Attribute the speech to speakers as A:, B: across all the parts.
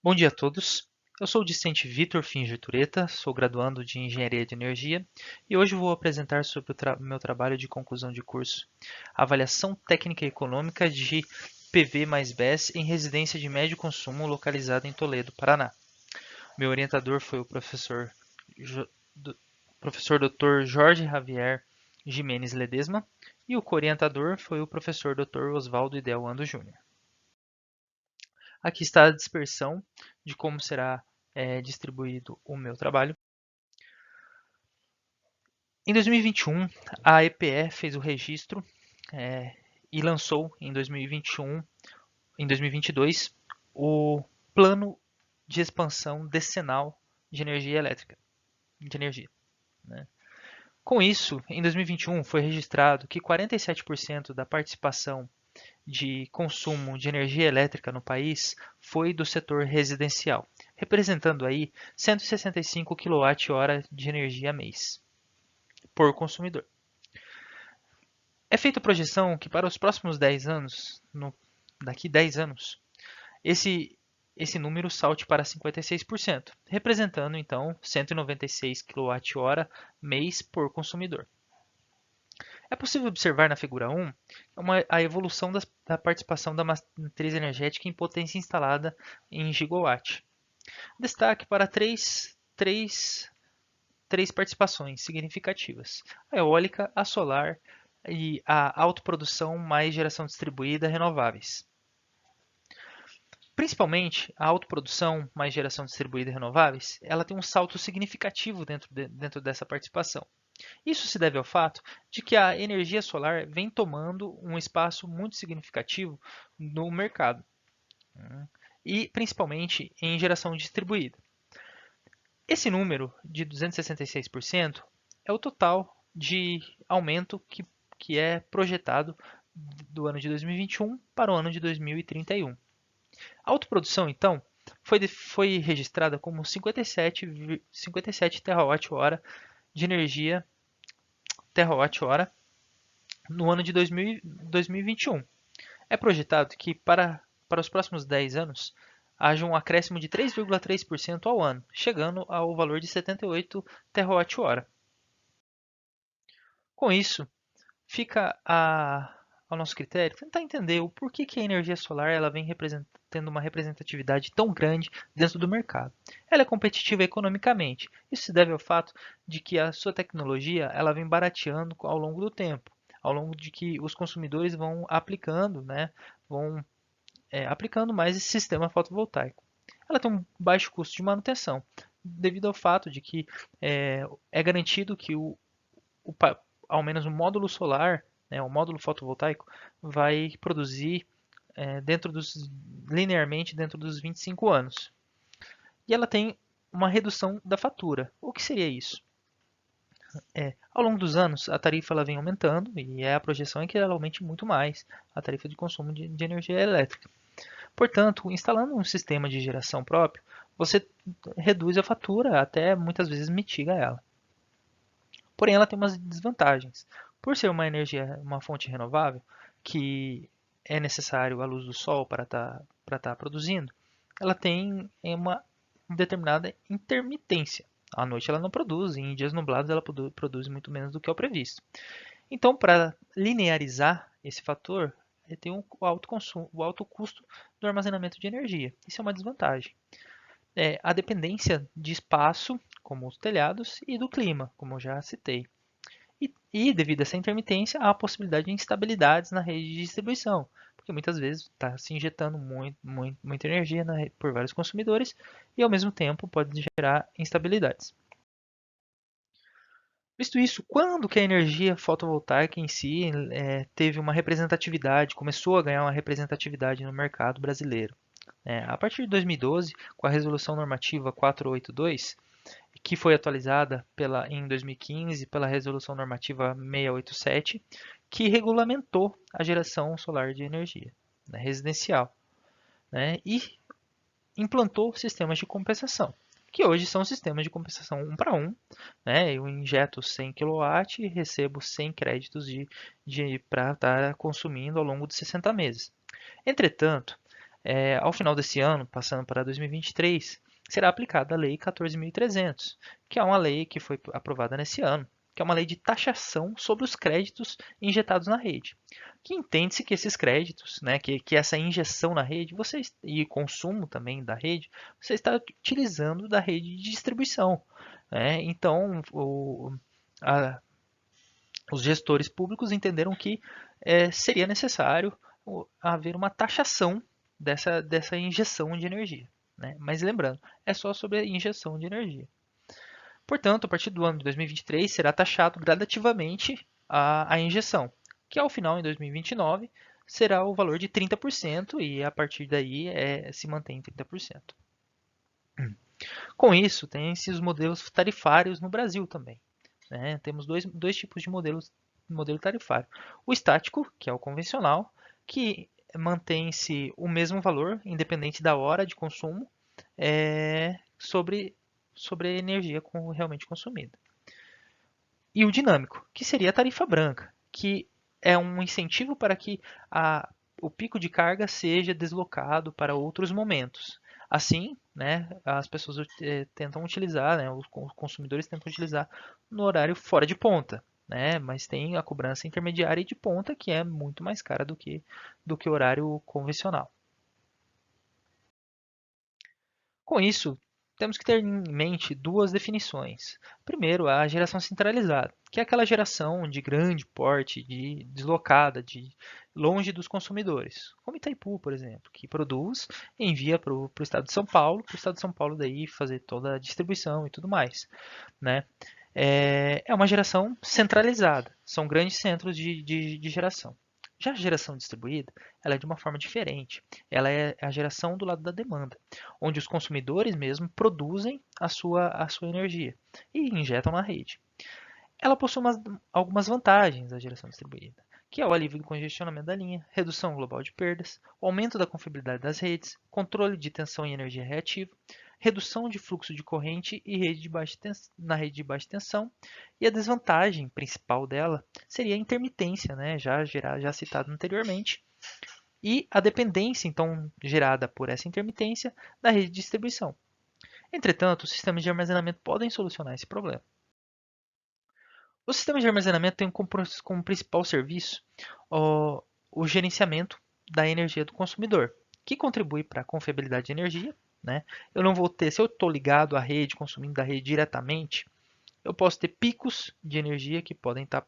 A: Bom dia a todos. Eu sou o discente Vitor Finger Tureta, sou graduando de Engenharia de Energia e hoje vou apresentar sobre o meu trabalho de conclusão de curso, Avaliação Técnica e Econômica de PV mais BES em residência de médio consumo localizada em Toledo, Paraná. Meu orientador foi o professor Dr. Jorge Javier Jimenez Ledesma e o co-orientador foi o professor Dr. Oswaldo Idelando Júnior. Aqui está a dispersão de como será distribuído o meu trabalho. Em 2021, a EPE fez o registro e lançou em 2021, em 2022, o plano de expansão decenal de energia elétrica, de energia. Né? Com isso, em 2021 foi registrado que 47% da participação de consumo de energia elétrica no país foi do setor residencial, representando aí 165 kWh de energia mês por consumidor. É feita a projeção que para os próximos 10 anos, daqui 10 anos, esse número salte para 56%, representando então 196 kWh mês por consumidor. É possível observar na figura 1 a evolução da participação da matriz energética em potência instalada em gigawatt. Destaque para três participações significativas: a eólica, a solar e a autoprodução mais geração distribuída renováveis. Principalmente, a autoprodução mais geração distribuída renováveis, ela tem um salto significativo dentro dessa participação. Isso se deve ao fato de que a energia solar vem tomando um espaço muito significativo no mercado, né? E principalmente em geração distribuída. Esse número de 266% é o total de aumento que é projetado do ano de 2021 para o ano de 2031. A autoprodução, então, foi registrada como 57 terawatt-hora de energia terawatt-hora no ano de 2021. É projetado que para os próximos 10 anos haja um acréscimo de 3,3% ao ano, chegando ao valor de 78 terawatt-hora. Com isso, fica ao nosso critério tentar entender o porquê que a energia solar ela vem tendo uma representatividade tão grande dentro do mercado. Ela é competitiva economicamente. Isso se deve ao fato de que a sua tecnologia ela vem barateando ao longo do tempo, ao longo de que os consumidores vão aplicando, né, vão aplicando mais esse sistema fotovoltaico. Ela tem um baixo custo de manutenção, devido ao fato de que é garantido que ao menos o módulo solar, né, o módulo fotovoltaico, vai produzir linearmente dentro dos 25 anos. E ela tem uma redução da fatura. O que seria isso? Ao longo dos anos, a tarifa ela vem aumentando e a projeção é que ela aumente muito mais a tarifa de consumo de energia elétrica. Portanto, instalando um sistema de geração próprio, você reduz a fatura, até muitas vezes mitiga ela. Porém, ela tem umas desvantagens. Por ser uma fonte renovável, que é necessário a luz do sol para estar produzindo, ela tem uma determinada intermitência. À noite ela não produz, e em dias nublados ela produz muito menos do que é o previsto. Então, para linearizar esse fator, tem o alto consumo, o alto custo do armazenamento de energia. Isso é uma desvantagem. A dependência de espaço, como os telhados, e do clima, como eu já citei. E devido a essa intermitência, há a possibilidade de instabilidades na rede de distribuição, porque muitas vezes está se injetando muita energia por vários consumidores e ao mesmo tempo pode gerar instabilidades. Visto isso, quando que a energia fotovoltaica em si teve uma representatividade, começou a ganhar uma representatividade no mercado brasileiro? A partir de 2012, com a Resolução Normativa 482, que foi atualizada em 2015 pela Resolução Normativa 687, que regulamentou a geração solar de energia, né, residencial, né, e implantou sistemas de compensação, que hoje são sistemas de compensação 1 para 1. Né, eu injeto 100 kW e recebo 100 créditos para estar consumindo ao longo de 60 meses. Entretanto, Ao final desse ano, passando para 2023, será aplicada a Lei 14.300, que é uma lei que foi aprovada nesse ano, que é uma lei de taxação sobre os créditos injetados na rede. Que entende-se que esses créditos, né, que essa injeção na rede, e consumo também da rede, você está utilizando da rede de distribuição. Né? Então, a, os gestores públicos entenderam que seria necessário haver uma taxação dessa injeção de energia. Né? Mas lembrando, é só sobre a injeção de energia. Portanto, a partir do ano de 2023, será taxado gradativamente a injeção, que ao final, em 2029, será o valor de 30% e a partir daí se mantém em 30%. Com isso, tem-se os modelos tarifários no Brasil também. Né? Temos dois tipos de modelo tarifário. O estático, que é o convencional, que mantém-se o mesmo valor, independente da hora de consumo, sobre a energia realmente consumida. E o dinâmico, que seria a tarifa branca, que é um incentivo para que o pico de carga seja deslocado para outros momentos. Assim, né, as pessoas tentam utilizar, né, os consumidores tentam utilizar no horário fora de ponta, né, mas tem a cobrança intermediária e de ponta que é muito mais cara do que o horário convencional. Com isso, temos que ter em mente duas definições. Primeiro, a geração centralizada, que é aquela geração de grande porte, deslocada, longe dos consumidores, como Itaipu, por exemplo, que produz e envia para o estado de São Paulo, para o estado de São Paulo daí fazer toda a distribuição e tudo mais. Né? É uma geração centralizada, são grandes centros de geração. Já a geração distribuída, ela é de uma forma diferente. Ela é a geração do lado da demanda, onde os consumidores mesmo produzem a sua energia e injetam na rede. Ela possui algumas vantagens, a geração distribuída, que é o alívio do congestionamento da linha, redução global de perdas, aumento da confiabilidade das redes, controle de tensão e energia reativa, redução de fluxo de corrente e na rede de baixa tensão. E a desvantagem principal dela seria a intermitência, né, já citado anteriormente, e a dependência, então, gerada por essa intermitência da rede de distribuição. Entretanto, os sistemas de armazenamento podem solucionar esse problema. Os sistemas de armazenamento têm como principal serviço o gerenciamento da energia do consumidor, que contribui para a confiabilidade de energia. Né? Eu não vou ter, se eu estou ligado à rede, consumindo da rede diretamente, eu posso ter picos de energia que podem estar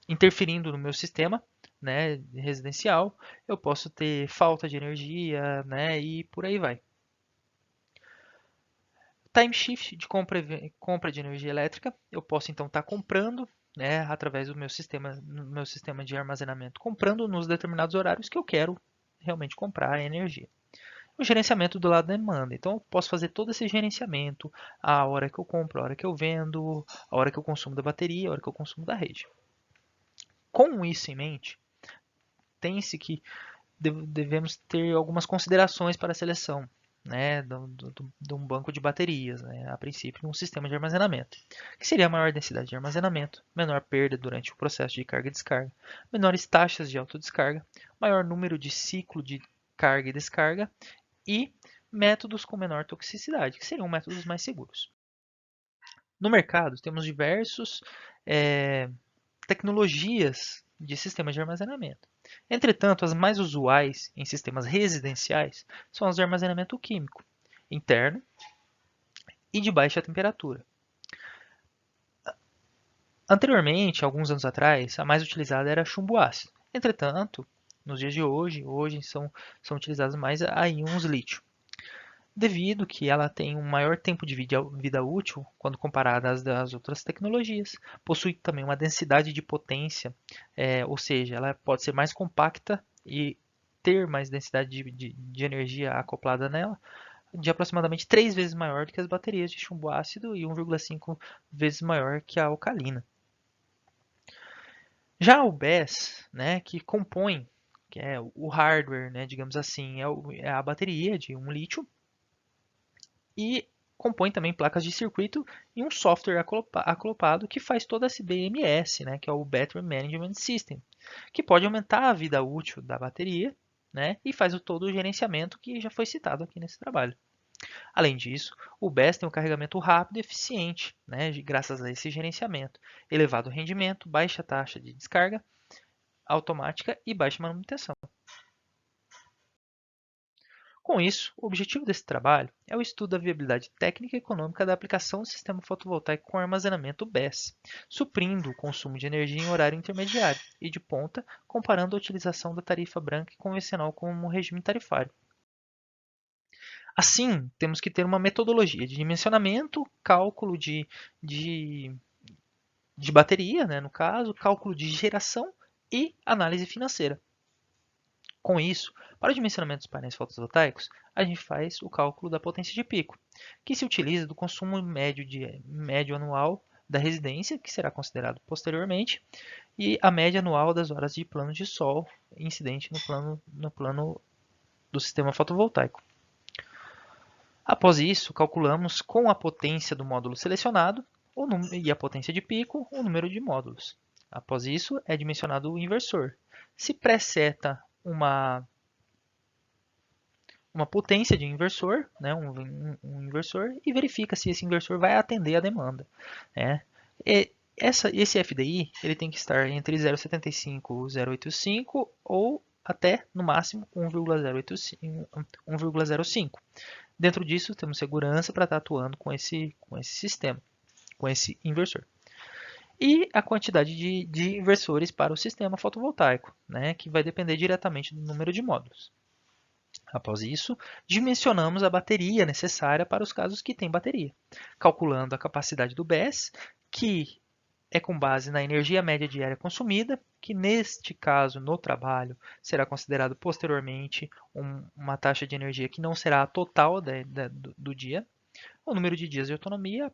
A: interferindo no meu sistema, né, residencial. Eu posso ter falta de energia, né, e por aí vai. Time shift de compra de energia elétrica, eu posso então estar comprando, né, através do meu sistema de armazenamento, comprando nos determinados horários que eu quero realmente comprar a energia. O gerenciamento do lado da demanda, então eu posso fazer todo esse gerenciamento, a hora que eu compro, a hora que eu vendo, a hora que eu consumo da bateria, a hora que eu consumo da rede. Com isso em mente, tem-se que devemos ter algumas considerações para a seleção, né, de um banco de baterias, né, a princípio um sistema de armazenamento, que seria a maior densidade de armazenamento, menor perda durante o processo de carga e descarga, menores taxas de autodescarga, maior número de ciclo de carga e descarga e métodos com menor toxicidade, que seriam métodos mais seguros. No mercado, temos diversos tecnologias de sistemas de armazenamento. Entretanto, as mais usuais em sistemas residenciais são as de armazenamento químico, interno e de baixa temperatura. Anteriormente, alguns anos atrás, a mais utilizada era chumbo ácido. Entretanto, nos dias de hoje são utilizados mais a íons lítio, devido que ela tem um maior tempo de vida útil quando comparada às outras tecnologias. Possui também uma densidade de potência, ou seja, ela pode ser mais compacta e ter mais densidade de energia acoplada nela, de aproximadamente 3 vezes maior do que as baterias de chumbo ácido e 1,5 vezes maior que a alcalina. Já o BESS, né, que compõe, que é o hardware, né, digamos assim, é a bateria de um lítio, e compõe também placas de circuito e um software acoplado que faz toda esse BMS, né, que é o Battery Management System, que pode aumentar a vida útil da bateria, né? E faz todo o gerenciamento que já foi citado aqui nesse trabalho. Além disso, o BESS tem um carregamento rápido e eficiente, né, graças a esse gerenciamento, elevado rendimento, baixa taxa de descarga automática e baixa manutenção. Com isso, o objetivo desse trabalho é o estudo da viabilidade técnica e econômica da aplicação do sistema fotovoltaico com armazenamento BESS, suprindo o consumo de energia em horário intermediário e de ponta, comparando a utilização da tarifa branca e convencional como regime tarifário. Assim, temos que ter uma metodologia de dimensionamento, cálculo de bateria, né, no caso, cálculo de geração e análise financeira. Com isso, para o dimensionamento dos painéis fotovoltaicos, a gente faz o cálculo da potência de pico, que se utiliza do consumo médio anual da residência, que será considerado posteriormente, e a média anual das horas de plano de sol incidente no plano do sistema fotovoltaico. Após isso, calculamos com a potência do módulo selecionado e a potência de pico o número de módulos. Após isso, é dimensionado o inversor. Se preseta uma potência de inversor, né, um inversor, e verifica se esse inversor vai atender a demanda. Né? Esse FDI ele tem que estar entre 0,75 e 0,85 ou até, no máximo, 1,05. Dentro disso, temos segurança para estar atuando com esse sistema, com esse inversor. E a quantidade de inversores para o sistema fotovoltaico, né, que vai depender diretamente do número de módulos. Após isso, dimensionamos a bateria necessária para os casos que tem bateria, calculando a capacidade do BESS, que é com base na energia média diária consumida, que neste caso, no trabalho, será considerado posteriormente uma taxa de energia que não será a total do dia, o número de dias de autonomia,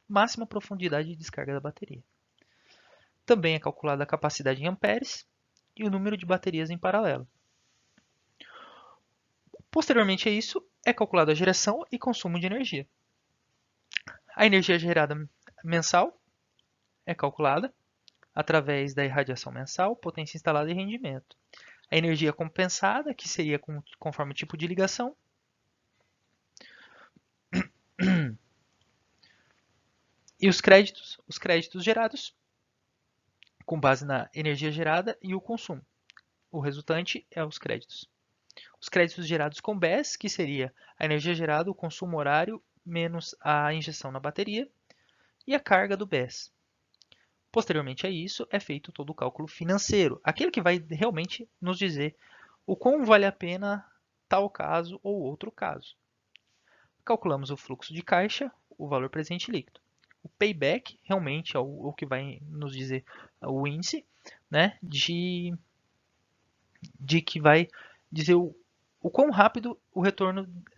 A: máxima profundidade de descarga da bateria. Também é calculada a capacidade em amperes e o número de baterias em paralelo. Posteriormente a isso, é calculada a geração e consumo de energia. A energia gerada mensal é calculada através da irradiação mensal, potência instalada e rendimento. A energia compensada, que seria conforme o tipo de ligação. E os créditos gerados com base na energia gerada e o consumo. O resultante é os créditos. Os créditos gerados com BESS, que seria a energia gerada, o consumo horário, menos a injeção na bateria, e a carga do BESS. Posteriormente a isso, é feito todo o cálculo financeiro, aquele que vai realmente nos dizer o quão vale a pena tal caso ou outro caso. Calculamos o fluxo de caixa, o valor presente líquido. O payback realmente é o que vai nos dizer o índice, né, de que vai dizer o quão rápido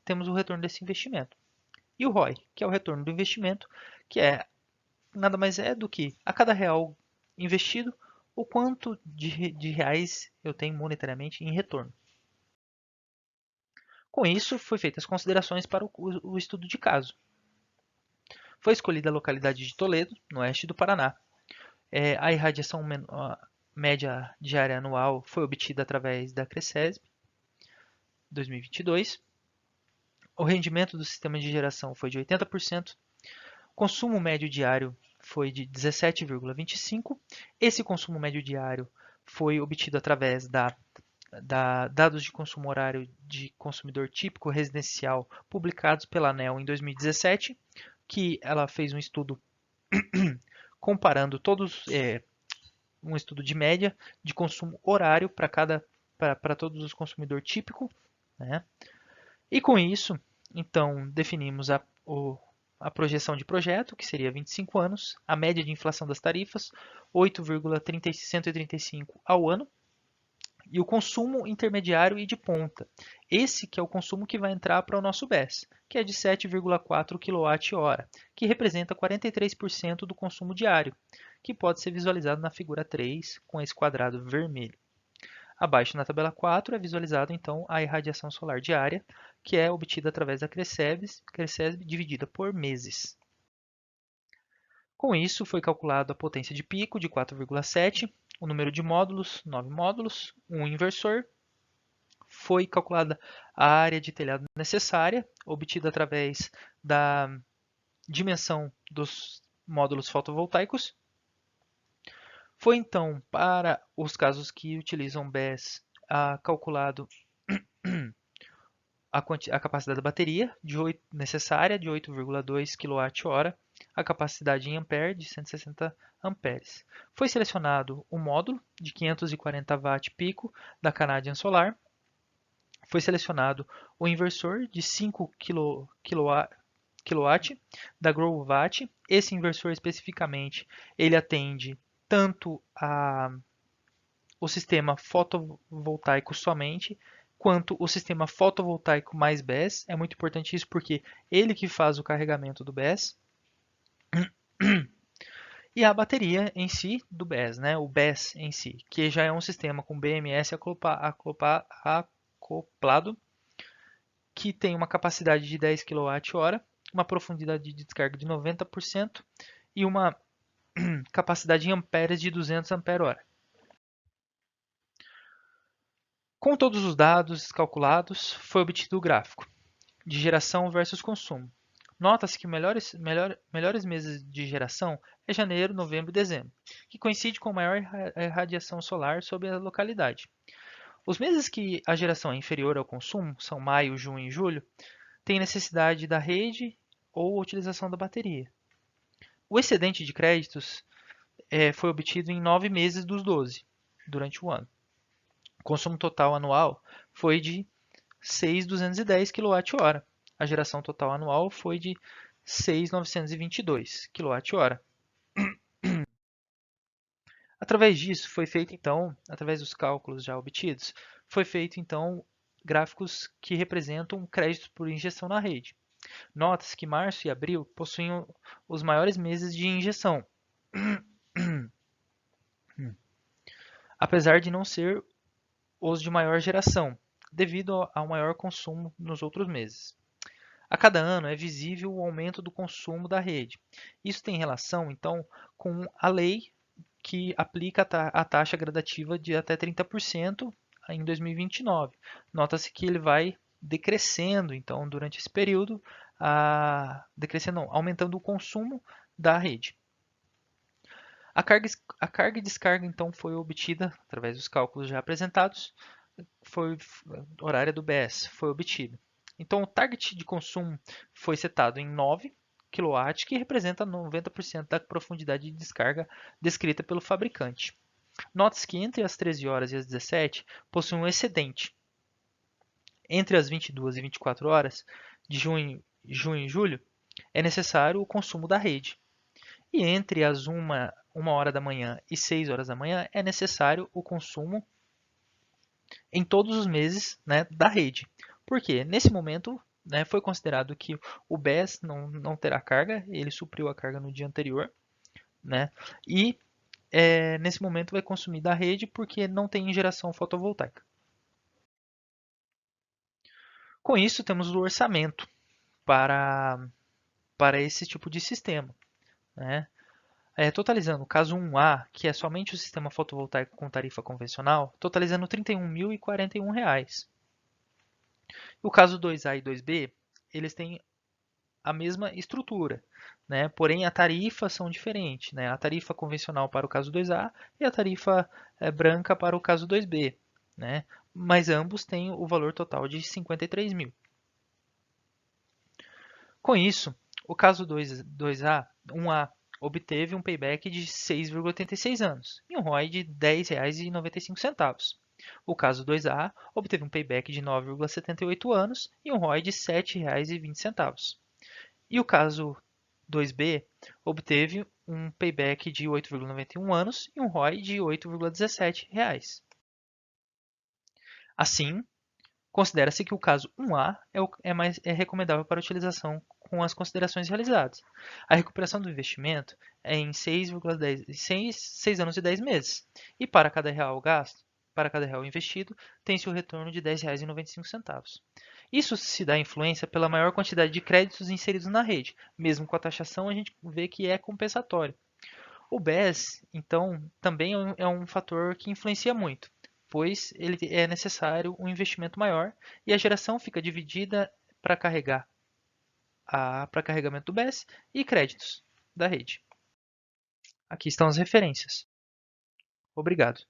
A: temos o retorno desse investimento. E o ROI, que é o retorno do investimento, que nada mais é do que a cada real investido, o quanto de reais eu tenho monetariamente em retorno. Com isso, foi feitas as considerações para o estudo de caso. Foi escolhida a localidade de Toledo, no oeste do Paraná. A irradiação média diária anual foi obtida através da CRECESB 2022. O rendimento do sistema de geração foi de 80%. O consumo médio diário foi de 17,25. Esse consumo médio diário foi obtido através dados de consumo horário de consumidor típico residencial publicados pela ANEEL em 2017, que ela fez um estudo comparando um estudo de média de consumo horário para todos os consumidores típicos, né? E com isso, então, definimos a projeção de projeto, que seria 25 anos, a média de inflação das tarifas, 8,135 ao ano, e o consumo intermediário e de ponta. Esse que é o consumo que vai entrar para o nosso BESS, que é de 7,4 kWh, que representa 43% do consumo diário, que pode ser visualizado na figura 3 com esse quadrado vermelho. Abaixo na tabela 4 é visualizado então a irradiação solar diária, que é obtida através da CRECESB dividida por meses. Com isso, foi calculado a potência de pico de 4,7, o número de módulos, 9 módulos, um inversor. foi calculada a área de telhado necessária, obtida através da dimensão dos módulos fotovoltaicos. Foi então, para os casos que utilizam BESS, calculado a capacidade da bateria necessária de 8,2 kWh, a capacidade em ampere de 160 amperes. Foi selecionado o módulo de 540 watt pico da Canadian Solar. Foi selecionado o inversor de 5 kW da Growwatt. Esse inversor especificamente ele atende tanto o sistema fotovoltaico somente, quanto o sistema fotovoltaico mais BESS. É muito importante isso porque ele que faz o carregamento do BESS. E a bateria em si do BESS, né? O BESS em si, que já é um sistema com BMS acoplado, que tem uma capacidade de 10 kWh, uma profundidade de descarga de 90% e uma capacidade em amperes de 200 ampere-hora. Com todos os dados calculados, foi obtido o gráfico de geração versus consumo. Nota-se que melhores meses de geração é janeiro, novembro e dezembro, que coincide com maior radiação solar sobre a localidade. Os meses que a geração é inferior ao consumo, são maio, junho e julho, tem necessidade da rede ou utilização da bateria. O excedente de créditos foi obtido em 9 meses dos 12, durante o ano. O consumo total anual foi de 6.210 kWh. A geração total anual foi de 6.922 kWh. Através disso, foi feito então, através dos cálculos já obtidos, foi feito então gráficos que representam créditos por injeção na rede. Nota-se que março e abril possuem os maiores meses de injeção, apesar de não ser os de maior geração, devido ao maior consumo nos outros meses. A cada ano é visível o aumento do consumo da rede. Isso tem relação, então, com a lei que aplica a taxa gradativa de até 30% em 2029. Nota-se que ele vai decrescendo, então, durante esse período, aumentando o consumo da rede. A carga e descarga, então, foi obtida através dos cálculos já apresentados, horária do BESS foi obtida. Então, o target de consumo foi setado em 9 kW, que representa 90% da profundidade de descarga descrita pelo fabricante. Note-se que entre as 13 horas e as 17 possui um excedente. Entre as 22 e 24 horas de junho e julho é necessário o consumo da rede. E entre as 1 hora da manhã e 6 horas da manhã é necessário o consumo em todos os meses, né, da rede. Porque nesse momento, né, foi considerado que o BESS não terá carga, ele supriu a carga no dia anterior, né, e nesse momento vai consumir da rede porque não tem geração fotovoltaica. Com isso, temos o orçamento para esse tipo de sistema, né? Totalizando o caso 1A, que é somente o sistema fotovoltaico com tarifa convencional, totalizando R$ 31.041. O caso 2A e 2B, eles têm a mesma estrutura, né? Porém, a tarifa são diferentes, né? A tarifa convencional para o caso 2A e a tarifa branca para o caso 2B, né? Mas ambos têm o valor total de 53 mil. Com isso, o caso 1A obteve um payback de 6,86 anos e um ROI de R$ 10,95. O caso 2A obteve um payback de 9,78 anos e um ROI de R$ 7,20. E o caso 2B obteve um payback de 8,91 anos e um ROI de R$ 8,17. Assim, considera-se que o caso 1A é recomendável para utilização com as considerações realizadas. A recuperação do investimento é em 6 anos e 10 meses. E para cada real gasto, para cada real investido, tem-se o retorno de R$ 10,95. Isso se dá influência pela maior quantidade de créditos inseridos na rede. Mesmo com a taxação, a gente vê que é compensatório. O BES, então, também é um fator que influencia muito, depois ele é necessário um investimento maior e a geração fica dividida para para carregamento do BES e créditos da rede. Aqui estão as referências. Obrigado.